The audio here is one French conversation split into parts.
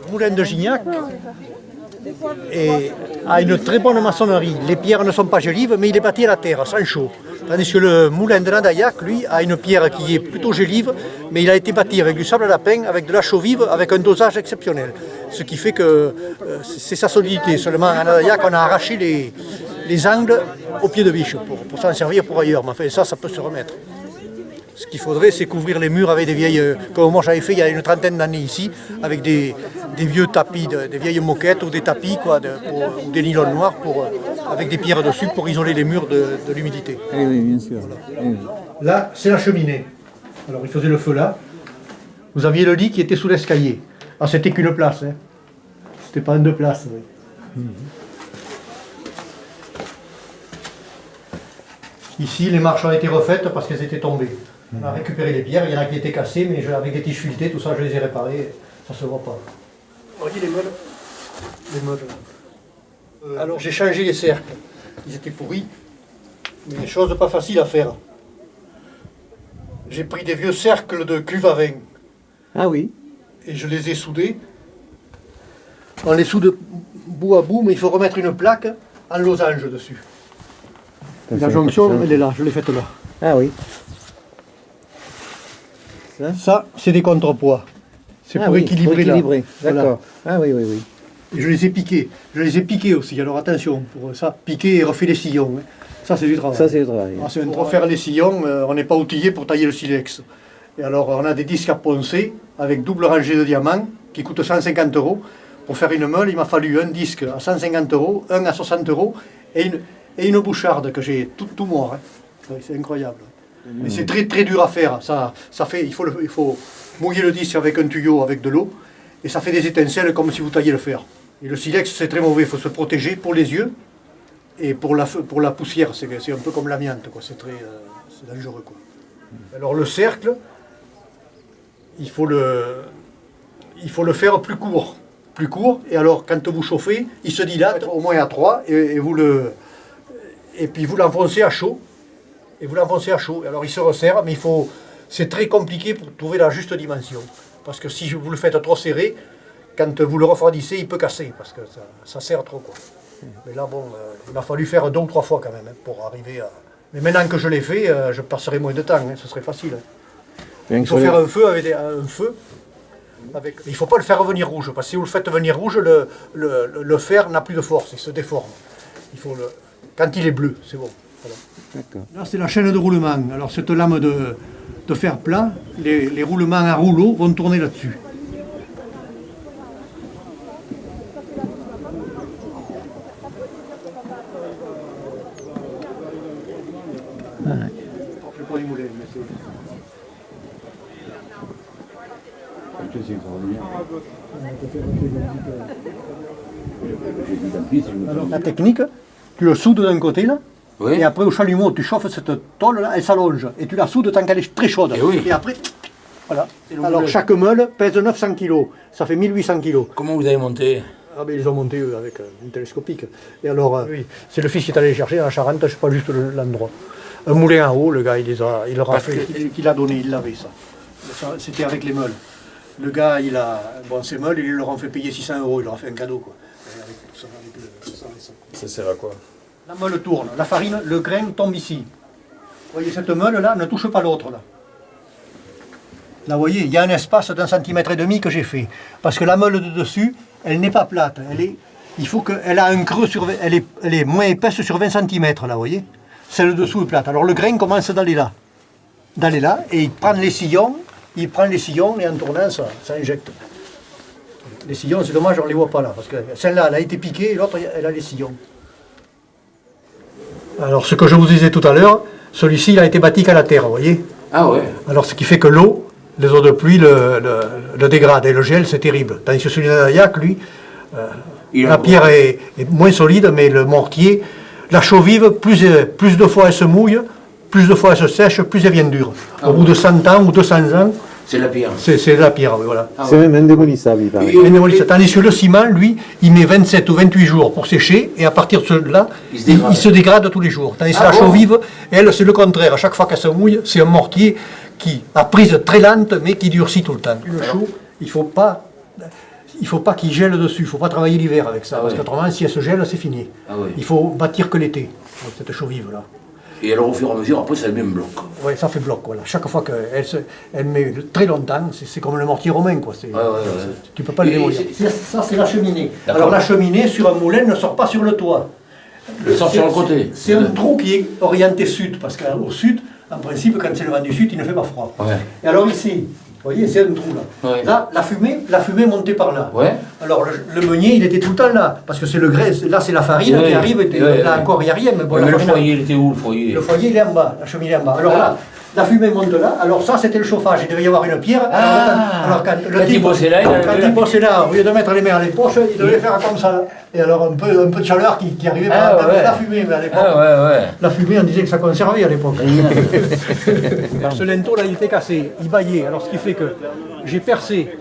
Le moulin de Gignac a une très bonne maçonnerie. Les pierres ne sont pas gélives, mais il est bâti à la terre, sans chaux. Tandis que le moulin de Nandaillac, lui, a une pierre qui est plutôt gélive, mais il a été bâti avec du sable à lapin, avec de la chaux vive, avec un dosage exceptionnel. Ce qui fait que c'est sa solidité. Seulement à Nandaillac, on a arraché les angles au pied de biche pour s'en servir pour ailleurs. Mais enfin, ça peut se remettre. Ce qu'il faudrait, c'est couvrir les murs avec des vieilles, comme moi j'avais fait il y a une trentaine d'années ici, avec des vieux tapis, des vieilles moquettes ou des tapis, ou des nylons noirs, avec des pierres dessus pour isoler les murs de l'humidité. Oui, bien sûr. Voilà. Oui. Là, c'est la cheminée. Alors, il faisait le feu là. Vous aviez le lit qui était sous l'escalier. Alors, c'était qu'une place. Hein. C'était pas deux places. Oui. Ici, les marches ont été refaites parce qu'elles étaient tombées. On a récupéré les pierres, il y en a qui étaient cassées, mais avec des tiges filetées, tout ça, je les ai réparées, ça se voit pas. Vous voyez les meules. Alors j'ai changé les cercles, ils étaient pourris, mais chose pas facile à faire. J'ai pris des vieux cercles de cuve à vin. Ah oui. Et je les ai soudés. On les soude bout à bout, mais il faut remettre une plaque en losange dessus. La jonction, elle est là, je l'ai faite là. Ah oui. Ça, c'est des contrepoids. C'est pour équilibrer là. D'accord. Voilà. Ah oui, oui, oui. Et je les ai piqués. Je les ai piqués aussi, alors attention, pour ça, piquer et refaire les sillons. Hein. Ça, c'est du travail. Ça, c'est du travail. Pour faire les sillons, on n'est pas outillé pour tailler le silex. Et alors, on a des disques à poncer avec double rangée de diamants qui coûtent 150 €. Pour faire une meule, il m'a fallu un disque à 150 €, un à 60 € et une boucharde que j'ai tout mort. Hein. C'est incroyable. Mais c'est très très dur à faire. Ça fait, il faut mouiller le disque avec un tuyau, avec de l'eau, et ça fait des étincelles comme si vous tailliez le fer. Et le silex, c'est très mauvais. Il faut se protéger pour les yeux et pour la poussière. C'est un peu comme l'amiante, quoi. C'est dangereux, quoi. Alors le cercle, il faut le faire plus court. Et alors quand vous chauffez, il se dilate au moins à 3 et puis vous l'enfoncez à chaud. Alors il se resserre, mais c'est très compliqué pour trouver la juste dimension. Parce que si vous le faites trop serré, quand vous le refroidissez, il peut casser, parce que ça serre trop, quoi. Mais là, bon, il m'a fallu faire 2 ou 3 fois quand même, hein, pour arriver à... Mais maintenant que je l'ai fait, je passerai moins de temps, hein, ce serait facile. Hein. Il faut faire un feu il ne faut pas le faire revenir rouge, parce que si vous le faites venir rouge, le fer n'a plus de force, il se déforme. Quand il est bleu, c'est bon. Voilà. Là, c'est la chaîne de roulement. Alors, cette lame de fer plat, les roulements à rouleau vont tourner là-dessus. Je ne sais pas les moulins, mais c'est... Alors, la technique, tu le soudes d'un côté, là. Oui. Et après, au chalumeau, tu chauffes cette tôle-là, elle s'allonge. Et tu la soudes tant qu'elle est très chaude. Et après, voilà. Alors, chaque meule pèse 900 kg. Ça fait 1800 kg. Comment vous avez monté? Ah ben, ils ont monté eux, avec une télescopique. Et alors, oui, c'est le fils qui est allé chercher dans la Charente, je ne sais pas juste l'endroit. Un moulin à eau, le gars, il leur a fait. Il a donné, il l'avait, ça. C'était avec les meules. Le gars, ces meules, ils leur ont fait payer 600 €. Il leur a fait un cadeau, quoi. Ça sert à quoi? La meule tourne, la farine, le grain tombe ici. Vous voyez, cette meule-là ne touche pas l'autre, là. Là, vous voyez, il y a un espace d'1,5 cm que j'ai fait. Parce que la meule de dessus, elle n'est pas plate. Il faut qu'elle a un creux elle est moins épaisse sur 20 cm, là, vous voyez. Celle dessous est plate. Alors le grain commence d'aller là. Et il prend les sillons, et en tournant, ça injecte. Les sillons, c'est dommage, on ne les voit pas là. Parce que celle-là, elle a été piquée, et l'autre, elle a les sillons. Alors, ce que je vous disais tout à l'heure, celui-ci, il a été bâti qu'à la terre, vous voyez. Ah ouais. Alors, ce qui fait que les eaux de pluie le dégradent, et le gel, c'est terrible. Tandis que celui de Nandaillac, lui, la pierre est moins solide, mais le mortier, la chaux vive, plus de fois elle se mouille, plus de fois elle se sèche, plus elle devient dure. Au bout de 100 ans ou 200 ans, C'est la pierre. C'est de la pierre, oui, voilà. C'est même indémolissable, il paraît. Tandis que le ciment, lui, il met 27 ou 28 jours pour sécher, et à partir de là, il se dégrade tous les jours. Tandis que la chaux vive, elle, c'est le contraire. À chaque fois qu'elle se mouille, c'est un mortier qui a prise très lente, mais qui durcit tout le temps. Une chaux, il ne faut pas qu'il gèle dessus, il ne faut pas travailler l'hiver avec ça, parce qu'autrement, si elle se gèle, c'est fini. Il faut bâtir que l'été, cette chaux vive-là. Et alors, au fur et à mesure, après, ça le même bloc. Oui, ça fait bloc, voilà. Chaque fois qu'elle met très longtemps, c'est comme le mortier romain, quoi. Tu ne peux pas le démolir. Ça, c'est la cheminée. Alors, la cheminée, sur un moulin, ne sort pas sur le toit. Elle sort sur le côté. C'est un trou qui est orienté sud, parce qu'au sud, en principe, quand c'est le vent du sud, il ne fait pas froid. Et alors ici, vous voyez, c'est un trou là. Là, la fumée montait par là. Alors le meunier, il était tout le temps là, parce que c'est le grain, là c'est la farine qui arrive, là encore il n'y a rien. Mais, bon, mais le foyer, il était où le foyer? Le foyer, il est en bas, la cheminée est en bas. Alors là, la fumée monte là, alors ça c'était le chauffage, il devait y avoir une pierre. Alors quand il bossait là, au lieu de mettre les mains à les poches, il devait faire comme ça. Et alors un peu de chaleur qui arrivait par la fumée, mais à l'époque. La fumée, on disait que ça conservait à l'époque. Ce linteau là, il était cassé, il baillait. Alors ce qui fait que j'ai percé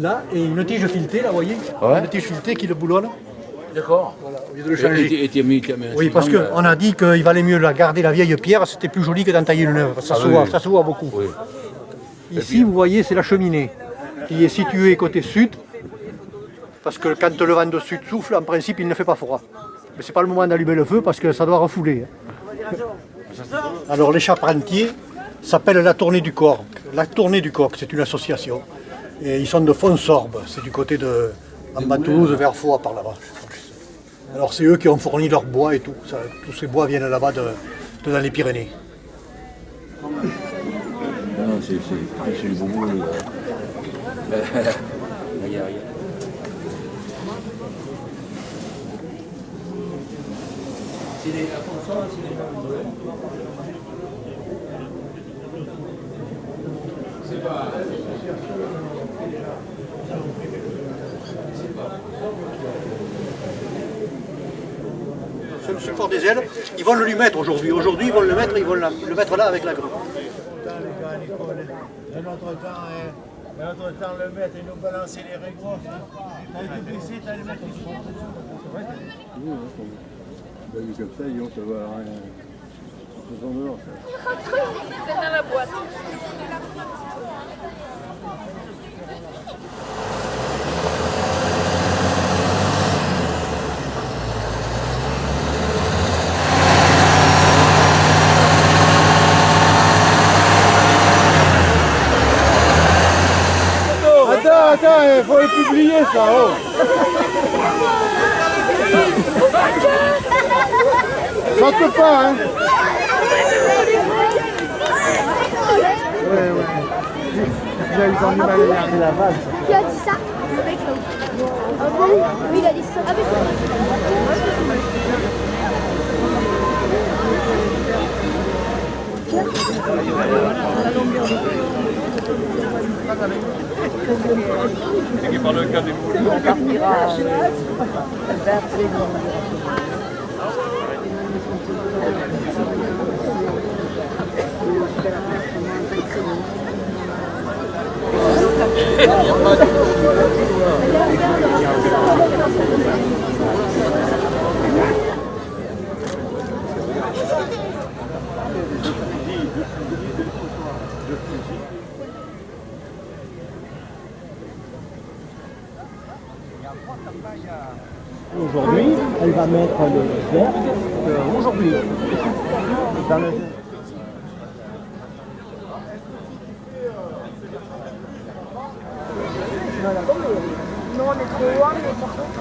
là, et une tige filetée, là, vous voyez, une tige filetée qui le boulonne. D'accord. Voilà, au lieu de le changer. Oui, parce qu'on a dit qu'il valait mieux garder la vieille pierre, c'était plus joli que d'en tailler une neuve. Ça se voit beaucoup. Oui. Ici, vous voyez, c'est la cheminée qui est située côté sud, parce que quand le vent de sud souffle, en principe, il ne fait pas froid. Mais ce n'est pas le moment d'allumer le feu parce que ça doit refouler. Alors les charpentiers s'appellent la Tournée du Corps. La Tournée du Coq, c'est une association. Et ils sont de Fonsorbe, c'est du côté de Toulouse, vers Foix, par là-bas. Alors c'est eux qui ont fourni leur bois et tout. Tous ces bois viennent là-bas dans les Pyrénées. C'est le boubou. C'est le support des ailes, ils vont le lui mettre aujourd'hui. Aujourd'hui, ils vont le mettre là avec la grue. De notre temps, le maître, il nous balançait les régros. T'as été blessé, t'as les mecs qui sont comme ça, ils vont savoir rien. Ils sont dehors, ça. C'est dans la boîte. Attends, il faut le publier ça, oh. Saute pas, hein. Ouais. Ils ont du mal à garder la base. Qui a dit ça? Le mec là. Ah bon? Oui, il a dit ça. Ah, C'est qui parle le cas des poules. On partira vers Aujourd'hui, elle va mettre le verre aujourd'hui. Dans le... non, on est trop loin, mais par contre.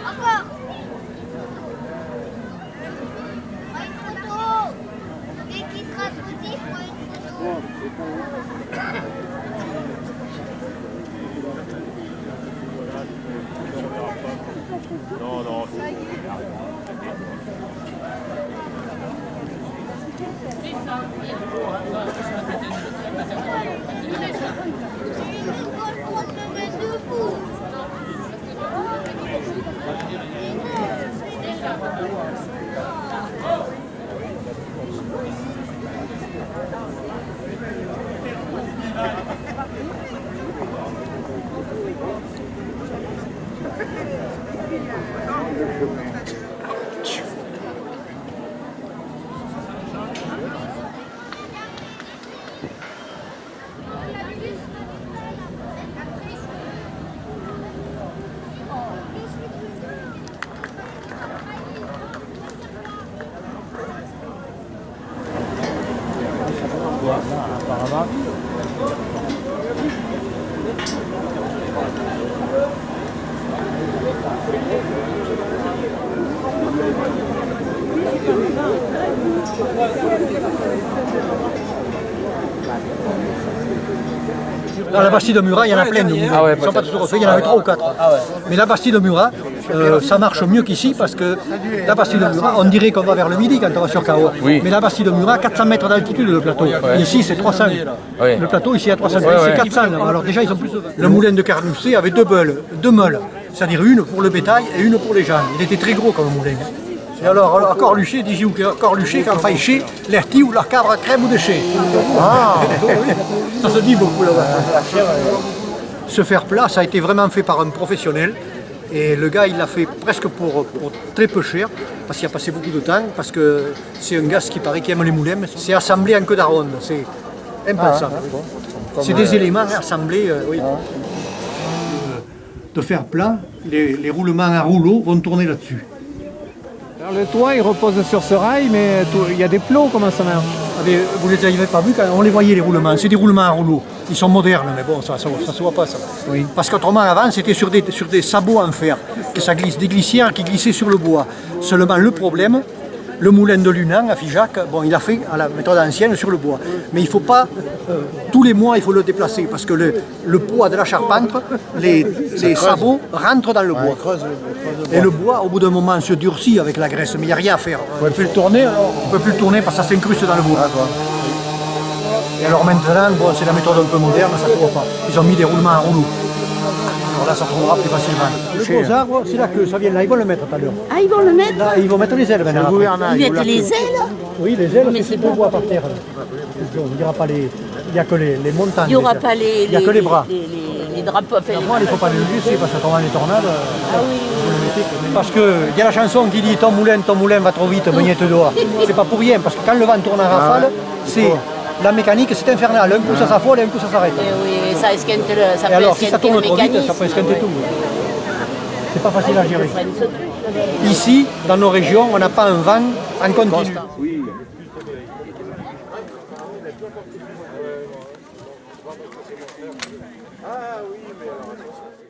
Encore. Une photo. Dès qu'il sera petit, il faut une photo. Non, non. On me met debout. Dans la Bastille de Murat, il y en a plein de moulins. Ils ne sont pas tous refaits, il y en avait 3 ou 4. Mais la Bastille de Murat, ça marche mieux qu'ici parce que la Bastille de Murat, on dirait qu'on va vers le midi quand on va sur Cahors. Oui. Mais la Bastille de Murat, 400 mètres d'altitude le plateau. Ici, c'est 300. Ouais. Le plateau, ici, à 300 mètres, c'est 400. Là. Alors déjà, ils ont plus de vent. Le moulin de Carnousset avait deux meules, c'est-à-dire une pour le bétail et une pour les gens. Il était très gros comme moulin. Et alors, à Corluchet, dis Corluchet, quand faille chez, les petits ou leur cabra crème ou de chez. Ça se dit beaucoup là-bas. Ce fer plat, ça a été vraiment fait par un professionnel. Et le gars, il l'a fait presque pour très peu cher, parce qu'il a passé beaucoup de temps, parce que c'est un gars qui paraît qui aime les moulins. C'est assemblé en queue d'aronde, c'est impensable. C'est des éléments assemblés, oui. De fer plat, les roulements à rouleau vont tourner là-dessus. Alors le toit il repose sur ce rail, mais il y a des plots, comment ça marche? Vous ne les avez pas vus quand on les voyait les roulements, c'est des roulements à rouleau. Ils sont modernes, mais bon, ça se voit pas ça. Oui. Parce qu'autrement avant c'était sur des sabots en fer, que ça glisse, des glissières qui glissaient sur le bois. Seulement le problème, le moulin de Lunan à Figeac, bon, il a fait à la méthode ancienne sur le bois. Mais il ne faut pas, tous les mois il faut le déplacer, parce que le poids de la charpente, les sabots rentrent dans le bois. Et le bois, au bout d'un moment, se durcit avec la graisse, mais il n'y a rien à faire. On ne peut plus le tourner, alors. On ne peut plus le tourner parce que ça s'incruste dans le bois. Et alors maintenant, bon, c'est la méthode un peu moderne, ça ne se voit pas. Ils ont mis des roulements à rouleau. Alors là, ça trouvera plus facilement. Le gros arbre, c'est là que ça vient là, ils vont le mettre tout à l'heure. Ah, ils vont le mettre. Là, ils vont mettre les ailes maintenant. Ils mettent les ailes. Oui, les ailes, Mais c'est c'est tout pas- bois par terre. Il n'y aura pas les... Il n'y a que les montagnes. Il n'y aura déjà. pas les, Il n'y a que les bras. les drapeaux. Enfin, Moi, il ne faut pas les laisser parce que pendant les tornades, Ah oui, vous le mettez. Parce qu'il y a la chanson qui dit ton moulin va trop vite, bagnette d'eau. C'est pas pour rien, parce que quand le vent tourne en rafale, c'est la mécanique, c'est infernal. Un coup ça s'affole et un coup ça s'arrête. oui, ça esquinte ça Et peut alors, si ça esquinter tourne le trop vite, mécanisme. ça peut esquinter tout. C'est pas facile à gérer. Ils prennent ce truc, là. Ici, dans nos régions, on n'a pas un vent en continu. Oui. Ah oui, mais alors attention.